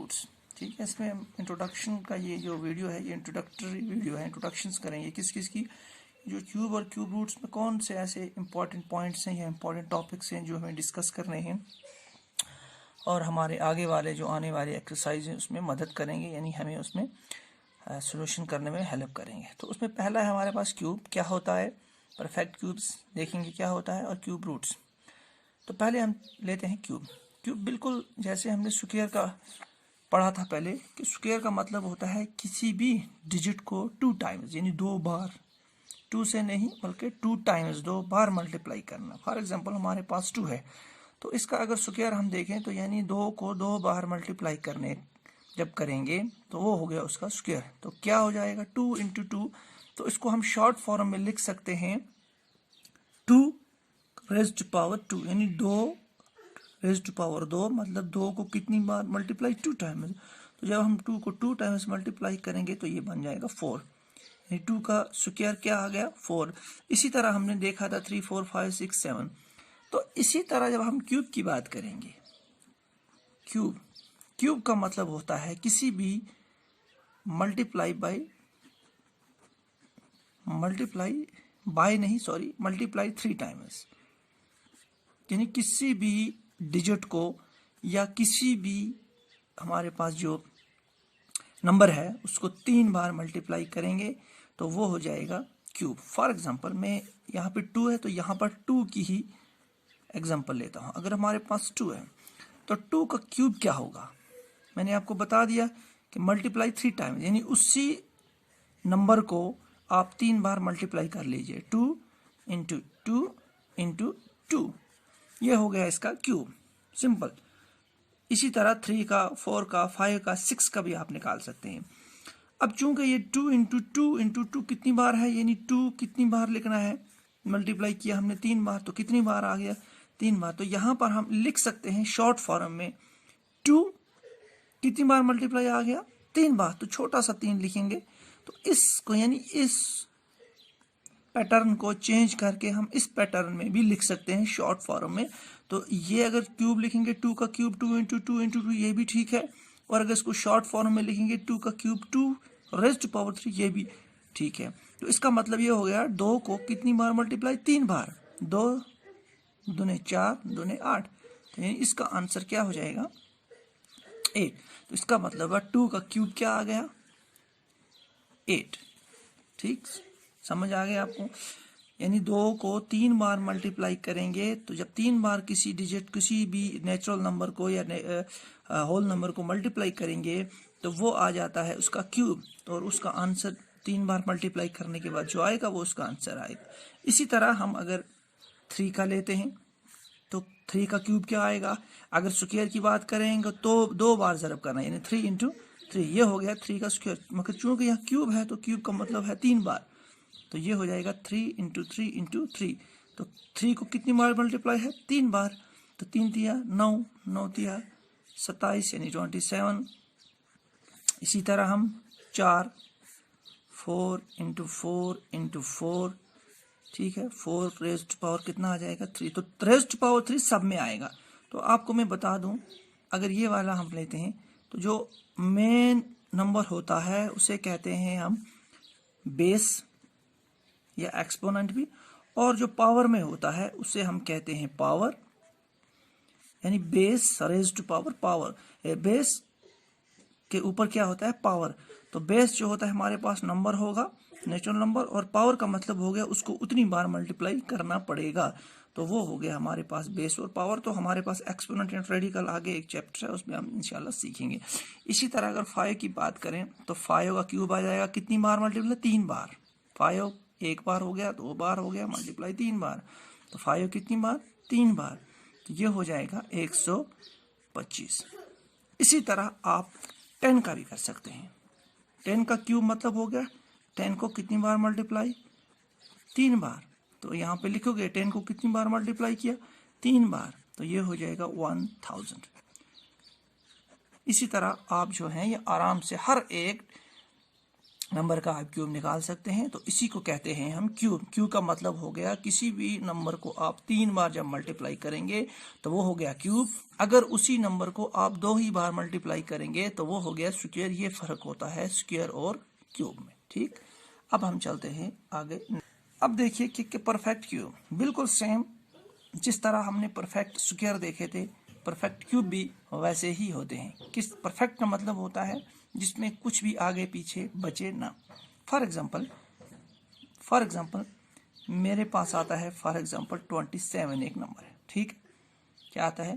Roots. ठीक है, इसमें इंट्रोडक्शन का ये जो वीडियो है ये इंट्रोडक्टरी वीडियो है, इंट्रोडक्शंस करेंगे किस किस की, जो क्यूब और क्यूब रूट्स में कौन से ऐसे इंपॉर्टेंट पॉइंट्स हैं या इंपॉर्टेंट टॉपिक्स हैं जो हमें डिस्कस करने हैं और हमारे आगे वाले जो आने वाले एक्सरसाइज हैं उसमें मदद करेंगे, यानी हमें उसमें सॉल्यूशन करने में हेल्प करेंगे। तो उसमें पहला है हमारे पास क्यूब क्या होता है, परफेक्ट क्यूब्स देखेंगे क्या होता है, और क्यूब रूट्स। तो पहले हम लेते हैं क्यूब। क्यूब बिल्कुल जैसे हमने स्क्वायर का पढ़ा था पहले कि स्क्वायर का मतलब होता है किसी भी डिजिट को 2 टाइम्स, यानी 2 बार, 2 से नहीं बल्कि 2 टाइम्स 2 बार मल्टीप्लाई करना। फॉर एग्जांपल हमारे पास 2 है तो इसका अगर स्क्वायर हम देखें तो यानी 2 को 2 बार मल्टीप्लाई करने जब करेंगे तो वो हो गया उसका स्क्वायर। तो क्या हो जाएगा 2 इंटू 2, तो इसको हम शॉर्ट फॉर्म में लिख सकते हैं 2 रेज़्ड टू पावर 2, यानी 2 रेज़्ड टू पावर 2, मतलब 2 को कितनी बार मल्टीप्लाई 2 टाइम्स। तो जब हम 2 को 2 टाइम्स मल्टीप्लाई करेंगे तो ये बन जाएगा 4, यानी 2 का स्क्वायर क्या आ गया 4। इसी तरह हमने देखा था 3 4 5 6 7। तो इसी तरह जब हम क्यूब की बात करेंगे, क्यूब का मतलब होता है किसी भी मल्टीप्लाई बाय 3 टाइम्स, यानी किसी भी डिजिट को या किसी भी हमारे पास जो नंबर है उसको 3 बार मल्टीप्लाई करेंगे तो वो हो जाएगा क्यूब। फॉर एग्जांपल मैं यहाँ पे 2 है तो यहाँ पर 2 की ही एग्जांपल लेता हूँ। अगर हमारे पास 2 है तो 2 का क्यूब क्या होगा, मैंने आपको बता दिया कि मल्टीप्लाई 3 टाइम्स, यानी उसी नंबर को आप 3 बार मल्टीप्लाई कर लीजिए, 2 इंटू 2 इंटू 2, ये हो गया इसका क्यूब, सिंपल। इसी तरह 3 का 4 का 5 का 6 का भी आप निकाल सकते हैं। अब चूंकि ये 2 इंटू 2 इंटू 2 कितनी बार है, यानी 2 कितनी बार लिखना है, मल्टीप्लाई किया हमने 3 बार तो कितनी बार आ गया 3 बार। तो यहाँ पर हम लिख सकते हैं शॉर्ट फॉर्म में 2 कितनी बार मल्टीप्लाई आ गया 3 बार, तो छोटा सा 3 लिखेंगे। तो इसको यानी इस पैटर्न को चेंज करके हम इस पैटर्न में भी लिख सकते हैं शॉर्ट फॉर्म में। तो ये अगर क्यूब लिखेंगे 2 का क्यूब 2 इंटू 2 इंटू 2, ये भी ठीक है। और अगर इसको शॉर्ट फॉर्म में लिखेंगे 2 का क्यूब 2 रेज़्ड टू पावर 3, ये भी ठीक है। तो इसका मतलब ये हो गया 2 को कितनी बार मल्टीप्लाई 3 बार, 2 दूने 4 दूने 8, तो यानी इसका आंसर क्या हो जाएगा 8। तो इसका मतलब है 2 का क्यूब क्या आ गया 8। ठीक, समझ आ गया आपको, यानी 2 को 3 बार मल्टीप्लाई करेंगे तो जब 3 बार किसी डिजिट किसी भी नेचुरल नंबर को या होल नंबर को मल्टीप्लाई करेंगे तो वो आ जाता है उसका क्यूब, और उसका आंसर 3 बार मल्टीप्लाई करने के बाद जो आएगा वो उसका आंसर आएगा। इसी तरह हम अगर 3 का लेते हैं तो 3 का क्यूब क्या आएगा, अगर स्क्वायर की बात करेंगे तो 2 बार ज़रब करना, यानी 3 इंटू 3, ये हो गया 3 का स्क्वायर। मगर चूंकि यहाँ क्यूब है तो क्यूब का मतलब है 3 बार, तो ये हो जाएगा 3 इंटू 3 इंटू 3। तो 3 को कितनी बार मल्टीप्लाई है 3 बार, तो 3 तिया 9, 9 तिया 27, यानी 27। इसी तरह हम 4 इंटू 4 इंटू 4, ठीक है, 4 रेज़्ड टू पावर कितना आ जाएगा 3, तो रेज़्ड टू पावर 3 सब में आएगा। तो आपको मैं बता दूं, अगर ये वाला हम लेते हैं तो जो मेन नंबर होता है उसे कहते हैं हम बेस या एक्सपोनेंट भी, और जो पावर में होता है उसे हम कहते हैं पावर, यानी base raised to power power. बेस के ऊपर क्या होता है पावर। तो बेस जो होता है हमारे पास नंबर होगा नेचुरल नंबर, और पावर का मतलब हो गया उसको उतनी बार मल्टीप्लाई करना पड़ेगा, तो वो हो गया हमारे पास बेस और पावर। तो हमारे पास एक्सपोनेंट एंड रेडिकल आगे एक चैप्टर है उसमें हम इंशाल्लाह सीखेंगे। इसी तरह अगर 5 की बात करें तो 5 का क्यूब आ जाएगा कितनी बार मल्टीप्लाई 3 बार, 5 एक बार हो गया 2 बार हो गया मल्टीप्लाई 3 बार, तो 5 कितनी बार 3 बार, तो ये हो जाएगा 125। इसी तरह आप 10 का भी कर सकते हैं। 10 का क्यूब मतलब हो गया 10 को कितनी बार मल्टीप्लाई 3 बार, तो यहाँ पे लिखोगे 10 को कितनी बार मल्टीप्लाई किया 3 बार, तो ये हो जाएगा 1000। इसी तरह आप जो हैं ये आराम से हर एक नंबर का आप क्यूब निकाल सकते हैं। तो इसी को कहते हैं हम क्यूब। क्यूब का मतलब हो गया किसी भी नंबर को आप 3 बार जब मल्टीप्लाई करेंगे तो वो हो गया क्यूब। अगर उसी नंबर को आप 2 ही बार मल्टीप्लाई करेंगे तो वो हो गया स्क्वायर। ये फर्क होता है स्क्वायर और क्यूब में। ठीक, अब हम चलते हैं आगे। अब देखिए कि परफेक्ट क्यूब बिल्कुल सेम, जिस तरह हमने परफेक्ट स्क्वायर देखे थे, परफेक्ट क्यूब भी वैसे ही होते हैं। किस परफेक्ट का मतलब होता है जिसमें कुछ भी आगे पीछे बचे ना। फॉर एग्जांपल मेरे पास आता है फॉर एग्जांपल 27 एक नंबर है। ठीक, क्या आता है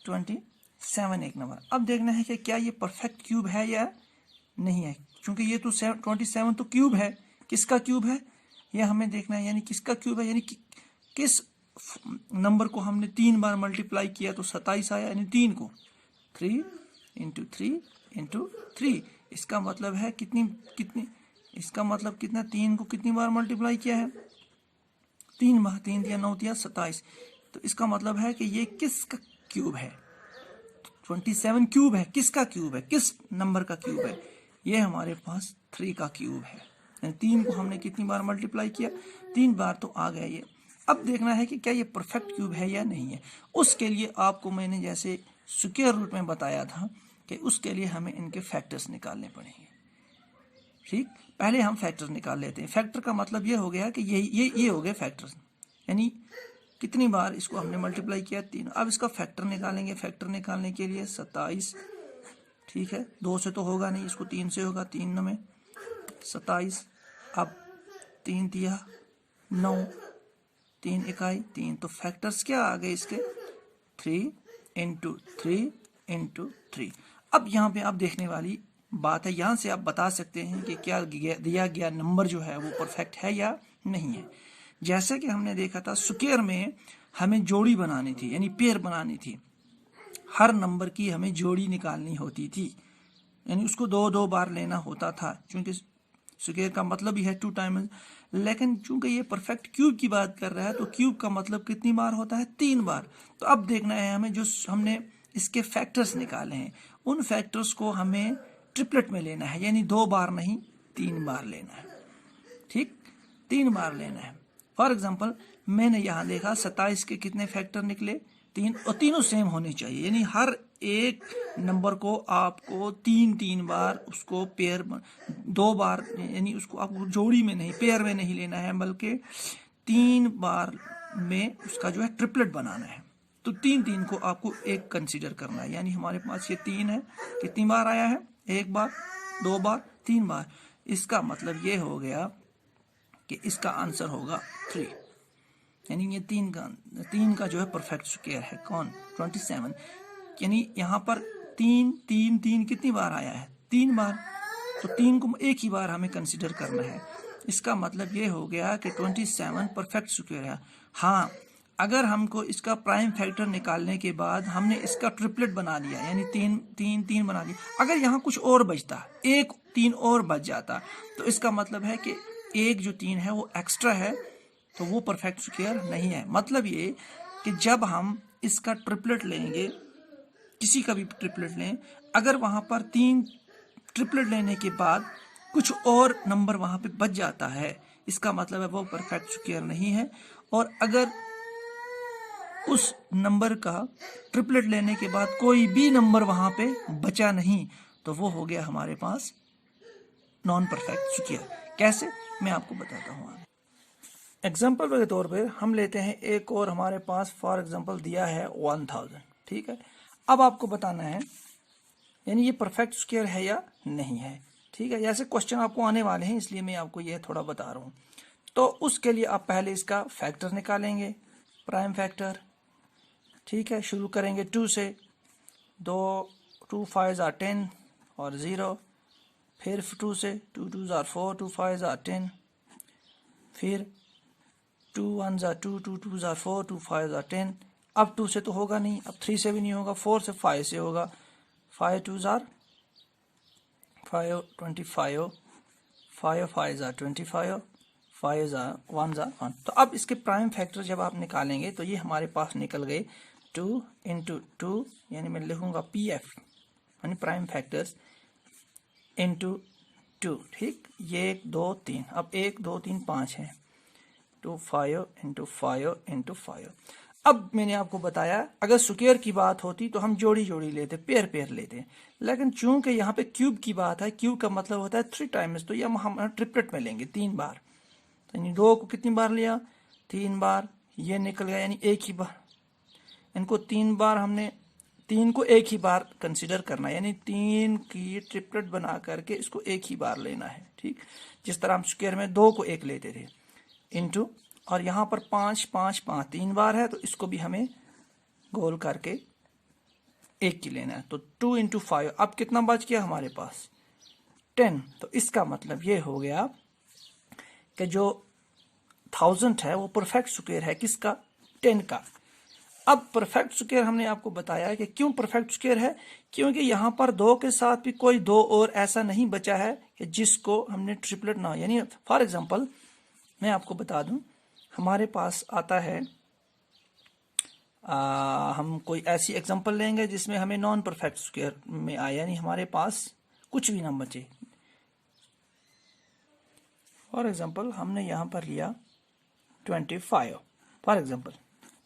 27 एक नंबर। अब देखना है कि क्या ये परफेक्ट क्यूब है या नहीं है, क्योंकि ये तो 27 तो क्यूब है। किसका क्यूब है ये हमें देखना है, यानी किसका क्यूब है, यानी किस नंबर को हमने 3 बार मल्टीप्लाई किया तो 27 आया, यानी 3 को 3 इंटू 3 इंटू 3। इसका मतलब है कितनी इसका मतलब कितना, 3 को कितनी बार मल्टीप्लाई किया है, 3 बार। 3 दिया 9 दिया 27। तो इसका मतलब है कि ये किसका क्यूब है, 27 क्यूब है। किसका क्यूब है, किस नंबर का क्यूब है, ये हमारे पास 3 का क्यूब है। यानी 3 को हमने कितनी बार मल्टीप्लाई किया, 3 बार, तो आ गया ये। अब देखना है कि क्या ये परफेक्ट क्यूब है या नहीं है। उसके लिए आपको मैंने जैसे स्क्वायर रूट में बताया था कि उसके लिए हमें इनके फैक्टर्स निकालने पड़ेंगे। ठीक, पहले हम फैक्टर निकाल लेते हैं। फैक्टर का मतलब ये हो गया कि ये हो गए फैक्टर्स, यानी कितनी बार इसको हमने मल्टीप्लाई किया, 3। अब इसका फैक्टर निकालेंगे। फैक्टर निकालने के लिए 27, ठीक है, 2 से तो होगा नहीं, इसको 3 से होगा। 3 में 27, अब 3 दिया 9, 3 इकाई 3, तो फैक्टर्स क्या आ गए इसके, 3 इंटू 3 इंटू 3। अब यहाँ पे आप देखने वाली बात है, यहाँ से आप बता सकते हैं कि क्या दिया गया नंबर जो है वो परफेक्ट है या नहीं है। जैसे कि हमने देखा था स्क्वायर में हमें जोड़ी बनानी थी, यानी पेयर बनानी थी। हर नंबर की हमें जोड़ी निकालनी होती थी, यानी उसको 2 बार लेना होता था, क्योंकि स्क्वायर का मतलब ही है 2 टाइम्स। लेकिन चूंकि ये परफेक्ट क्यूब की बात कर रहा है तो क्यूब का मतलब कितनी बार होता है, 3 बार। तो अब देखना है हमें, जो हमने इसके फैक्टर्स निकाले हैं उन फैक्टर्स को हमें ट्रिपलेट में लेना है, यानी 2 बार नहीं 3 बार लेना है। ठीक, 3 बार लेना है। फॉर एग्जाम्पल मैंने यहाँ देखा 27 के कितने फैक्टर निकले, 3, और तीनों सेम होने चाहिए, यानी हर एक नंबर को आपको 3 बार उसको पेयर 2 बार, यानी उसको आपको जोड़ी में नहीं पेयर में नहीं लेना है, बल्कि 3 बार में उसका जो है ट्रिपलेट बनाना है। तो 3 को आपको एक कंसीडर करना है, यानी हमारे पास ये 3 है, कितनी बार आया है, 1 बार 2 बार 3 बार। इसका मतलब ये हो गया कि इसका आंसर होगा 3, यानी ये 3 का जो है परफेक्ट स्क्वायर है कौन, 27। यानी यहाँ पर 3 कितनी बार आया है, 3 बार। तो 3 को एक ही बार हमें कंसीडर करना है। इसका मतलब ये हो गया कि 27 परफेक्ट स्क्वायर है। हाँ, अगर हमको इसका प्राइम फैक्टर निकालने के बाद हमने इसका ट्रिपलेट बना लिया, यानी 3 बना लिया, अगर यहाँ कुछ और बचता, एक 3 और बच जाता, तो इसका मतलब है कि एक जो 3 है वो एक्स्ट्रा है, तो वो परफेक्ट स्क्वायर नहीं है। मतलब ये कि जब हम इसका ट्रिपलेट लेंगे, किसी का भी ट्रिपलेट लें, अगर वहां पर 3 ट्रिपलेट लेने के बाद कुछ और नंबर वहां पे बच जाता है, इसका मतलब है वो परफेक्ट स्क्वायर नहीं है। और अगर उस नंबर का ट्रिपलेट लेने के बाद कोई भी नंबर वहां पे बचा नहीं, तो वो हो गया हमारे पास नॉन परफेक्ट स्क्वायर। कैसे, मैं आपको बताता हूँ। एग्जाम्पल के तौर पे हम लेते हैं एक और, हमारे पास फॉर एग्जाम्पल दिया है 1000। ठीक है, अब आपको बताना है यानी ये परफेक्ट स्क्वायर है या नहीं है। ठीक है, ऐसे क्वेश्चन आपको आने वाले हैं, इसलिए मैं आपको यह थोड़ा बता रहा हूँ। तो उसके लिए आप पहले इसका फैक्टर निकालेंगे, प्राइम फैक्टर। ठीक है, शुरू करेंगे 2 से, 2 5 are 10 और 0, फिर 2 से, 2 2 are 4, 2 5 are 10, फिर 2 1 are 2, 2 2 are 4, 2 5 are 10। अब 2 से तो होगा नहीं, अब 3 से भी नहीं होगा, 4 से 5 से होगा, 5 2 are 5 25, 5 5 are 25, 5 1 are 1। तो अब इसके प्राइम फैक्टर जब आप निकालेंगे तो ये हमारे पास निकल गए 2 इंटू 2, यानी मैं लिखूंगा PF यानी प्राइम फैक्टर्स, इंटू 2, ठीक। ये 1 2 3, अब 1 2 3 5 है, 2 5 इंटू 5 इंटू 5। अब मैंने आपको बताया अगर स्क्वायर की बात होती तो हम जोड़ी जोड़ी लेते, पेयर पेयर लेते, लेकिन चूंकि यहाँ पे क्यूब की बात है, क्यूब का मतलब होता है 3 टाइम्स, तो ये हम ट्रिपलेट में लेंगे 3 बार। तो यानी 2 को कितनी बार लिया, 3 बार, ये निकल गया यानी एक ही बार। इनको 3 बार हमने 3 को एक ही बार कंसिडर करना है, यानी 3 की ट्रिपलेट बना करके इसको एक ही बार लेना है, ठीक। जिस तरह हम स्क्वायर में 2 को एक लेते थे, इंटू, और यहाँ पर 5 5 5 3 बार है, तो इसको भी हमें गोल करके एक की लेना है। तो 2 इंटू 5, अब कितना बच गया हमारे पास, 10। तो इसका मतलब ये हो गया कि जो 1000 है वो परफेक्ट स्क्वायर है किसका, 10 का। अब परफेक्ट स्क्वायर हमने आपको बताया कि क्यों परफेक्ट स्क्वायर है, क्योंकि यहाँ पर 2 के साथ भी कोई 2 और ऐसा नहीं बचा है कि जिसको हमने ट्रिपलेट ना, यानी फॉर एग्जांपल मैं आपको बता दूं, हमारे पास आता है हम कोई ऐसी एग्जांपल लेंगे जिसमें हमें नॉन परफेक्ट स्क्वायर में आए, यानी हमारे पास कुछ भी ना बचे। फॉर एग्जांपल हमने यहाँ पर लिया 25, फॉर एग्जांपल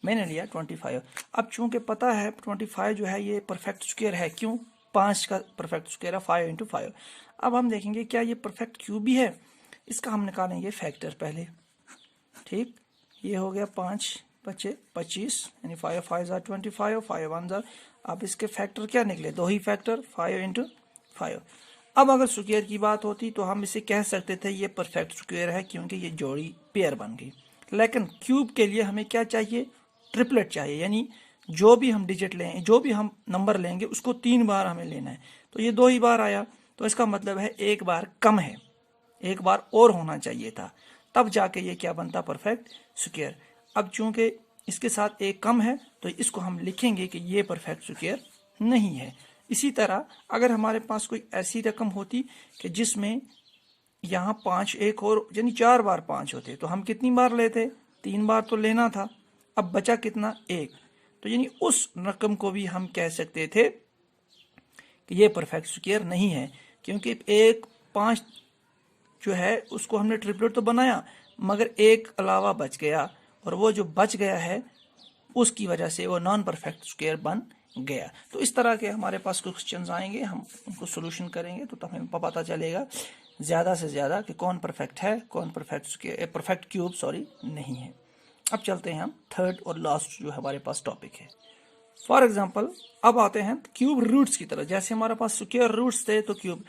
मैंने लिया 25। अब चूंकि पता है 25 जो है ये परफेक्ट स्क्वायर है, क्यों, 5 का परफेक्ट स्क्वायर है 5 इंटू 5। अब हम देखेंगे क्या ये परफेक्ट क्यूब भी है, इसका हम निकालेंगे फैक्टर पहले, ठीक। ये हो गया 5 बचे 25, यानी 5 5 जार 25, 5 1 जार। अब इसके फैक्टर क्या निकले, 2 ही फैक्टर, 5 इंटू 5। अब अगर स्क्वायर की बात होती तो हम इसे कह सकते थे ये परफेक्ट स्क्वायर है, क्योंकि ये जोड़ी पेयर बन गई। लेकिन क्यूब के लिए हमें क्या चाहिए, ट्रिपलेट चाहिए, यानी जो भी हम डिजिट लें, जो भी हम नंबर लेंगे उसको 3 बार हमें लेना है। तो ये 2 ही बार आया, तो इसका मतलब है एक बार कम है, एक बार और होना चाहिए था, तब जाके ये क्या बनता, परफेक्ट स्क्वायर। अब चूंकि इसके साथ एक कम है तो इसको हम लिखेंगे कि ये परफेक्ट स्क्वायर नहीं है। इसी तरह अगर हमारे पास कोई ऐसी रकम होती कि जिसमें यहाँ 5 एक और, यानी 4 बार 5 होते, तो हम कितनी बार लेते, 3 बार तो लेना था। अब बचा कितना, 1, तो यानी उस रकम को भी हम कह सकते थे कि ये परफेक्ट स्क्वायर नहीं है, क्योंकि 1 5 जो है उसको हमने ट्रिपलेट तो बनाया, मगर एक अलावा बच गया, और वो जो बच गया है उसकी वजह से वो नॉन परफेक्ट स्क्वायर बन गया। तो इस तरह के हमारे पास कुछ क्वेश्चंस आएंगे, हम उनको सोल्यूशन करेंगे तो हमें पता चलेगा ज़्यादा से ज़्यादा कि कौन परफेक्ट है, कौन perfect square, perfect cube sorry नहीं है। अब चलते हैं हम थर्ड और लास्ट जो हमारे पास टॉपिक है। फॉर एग्जाम्पल अब आते हैं क्यूब रूट्स की तरह। जैसे हमारे पास स्क्वायर रूट्स थे तो क्यूब,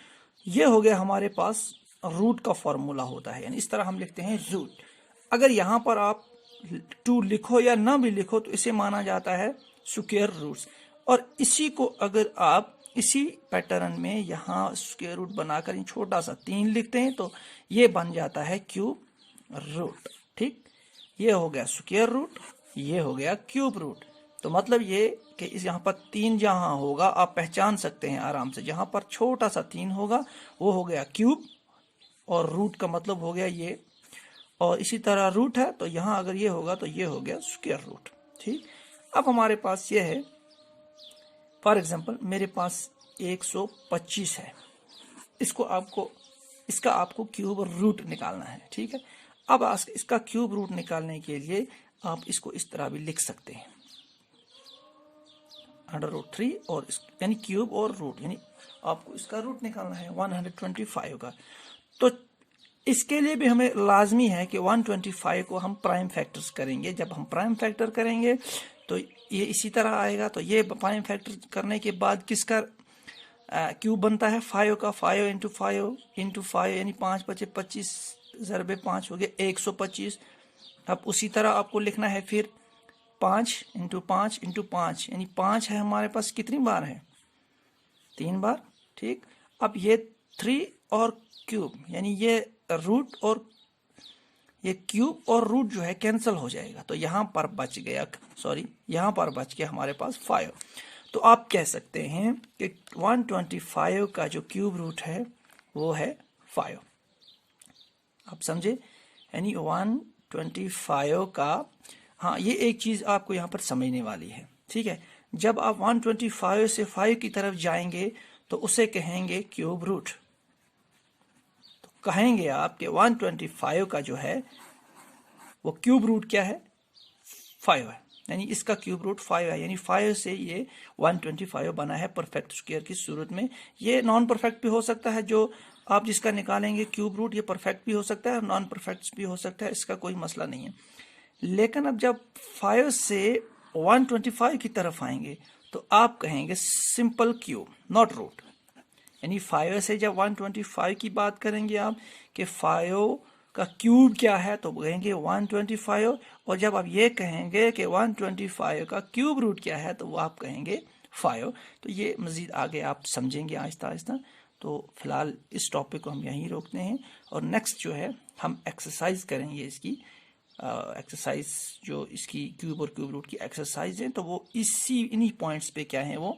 ये हो गया हमारे पास रूट का फॉर्मूला होता है, यानी इस तरह हम लिखते हैं रूट। अगर यहाँ पर आप 2 लिखो या ना भी लिखो तो इसे माना जाता है स्क्वायर रूट्स, और इसी को अगर आप इसी पैटर्न में यहाँ स्क्वायर रूट बनाकर छोटा सा 3 लिखते हैं तो ये बन जाता है क्यूब रूट, ठीक। ये हो गया स्क्वायर रूट, ये हो गया क्यूब रूट। तो मतलब ये कि इस यहाँ पर 3 जहाँ होगा आप पहचान सकते हैं आराम से, जहाँ पर छोटा सा 3 होगा वो हो गया क्यूब, और रूट का मतलब हो गया ये, और इसी तरह रूट है तो यहाँ अगर ये होगा तो ये हो गया स्क्वायर रूट, ठीक। अब हमारे पास ये है, फॉर एग्जांपल मेरे पास 125 है, इसका आपको क्यूब रूट निकालना है, ठीक है। अब इसका क्यूब रूट निकालने के लिए आप इसको इस तरह भी लिख सकते हैं, √3, और यानी क्यूब और रूट, यानी आपको इसका रूट निकालना है 125 का। तो इसके लिए भी हमें लाजमी है कि 125 को हम प्राइम फैक्टर्स करेंगे। जब हम प्राइम फैक्टर करेंगे तो ये इसी तरह आएगा। तो ये प्राइम फैक्टर करने के बाद किसका क्यूब बनता है, 5 का, 5 इंटू 5 इंटू 5, यानी 5 बचे 25 ज़रबे 5 हो गए 125। अब उसी तरह आपको लिखना है फिर 5 इंटू 5 इंटू 5, यानी 5 है हमारे पास, कितनी बार है, 3 बार, ठीक। अब ये 3 और क्यूब, यानी ये रूट और ये क्यूब और रूट जो है कैंसिल हो जाएगा, तो यहाँ पर बच गया, सॉरी यहाँ पर बच गया हमारे पास 5। तो आप कह सकते हैं कि 125 का जो क्यूब रूट है वो है 5। आप समझे, यानी 125 का, हाँ ये एक चीज़ आपको यहाँ पर समझने वाली है, ठीक है। जब आप 125 से 5 की तरफ जाएंगे तो उसे कहेंगे क्यूब रूट, कहेंगे आप कि 125 का जो है वो क्यूब रूट क्या है, 5 है, यानी इसका क्यूब रूट 5 है, यानी 5 से ये 125 बना है परफेक्ट स्क्वायर की सूरत में। ये नॉन परफेक्ट भी हो सकता है, जो आप जिसका निकालेंगे क्यूब रूट, ये परफेक्ट भी हो सकता है और नॉन परफेक्ट भी हो सकता है, इसका कोई मसला नहीं है। लेकिन अब जब 5 से 125 की तरफ आएंगे तो आप कहेंगे सिंपल क्यूब नॉट रूट, यानी 5 से जब 125 की बात करेंगे आप कि 5 का क्यूब क्या है तो कहेंगे 125, और जब आप ये कहेंगे कि 125 का क्यूब रूट क्या है तो वो आप कहेंगे 5। तो ये मज़ीद आगे आप समझेंगे आहिस्ता आहिस्ता। तो फिलहाल इस टॉपिक को हम यहीं रोकते हैं और नेक्स्ट जो है हम एक्सरसाइज करेंगे इसकी। एक्सरसाइज जो इसकी क्यूब और क्यूब रूट की एक्सरसाइज है तो वो इन्हीं पॉइंट्स पे क्या है वो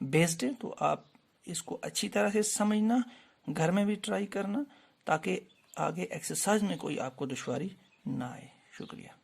बेस्ड है। तो आप इसको अच्छी तरह से समझना, घर में भी ट्राई करना, ताकि आगे एक्सरसाइज में कोई आपको दुश्वारी ना आए। शुक्रिया।